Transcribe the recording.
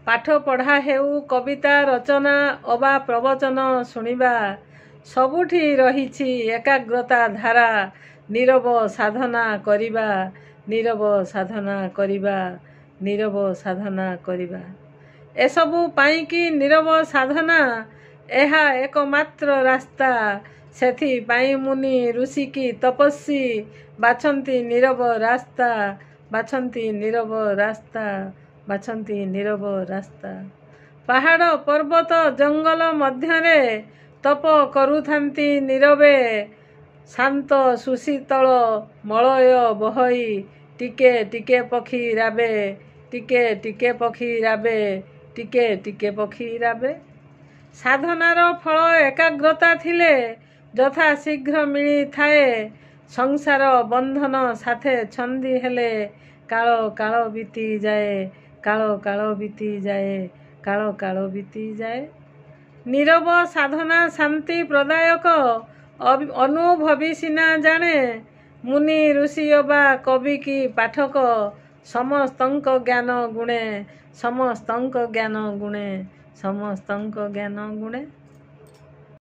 पाठ पढ़ा हेउ कविता रचना अबा प्रवचन शुणिबा सबुठी रहिछि एकाग्रता धारा नीरव साधना करिबा नीरव साधना करिबा नीरव साधना करिबा एसबु पाइकी नीरव साधना एहा एकमात्र रास्ता सेथि पाई मुनि ऋषि की तपस्वी बाछंती नीरव रास्ता बाछंती नीरव रास्ता बाछंती नीरव रास्ता पहाड़ पर्वत जंगल मध्यरे तप करुथांती नीरवे शांत सुशीतल मलय बहई टिके टिके पक्षी राबे टिके टिके पक्षी राबे टिके टिके पक्षी राबे साधनार फल एकाग्रता थिले यथा शीघ्र मिली थाए संसार बंधन साथे छंदी हेले कालो कालो बीती जाए कालो कालो बीती जाए कालो कालो बीती जाए नीरव साधना शांति प्रदायक अनुभवी सिना जाने मुनि ऋषि अबा कवि की पाठक समस्तंक ज्ञान गुणे समस्तंक ज्ञान गुणे समस्तंक ज्ञान गुणे।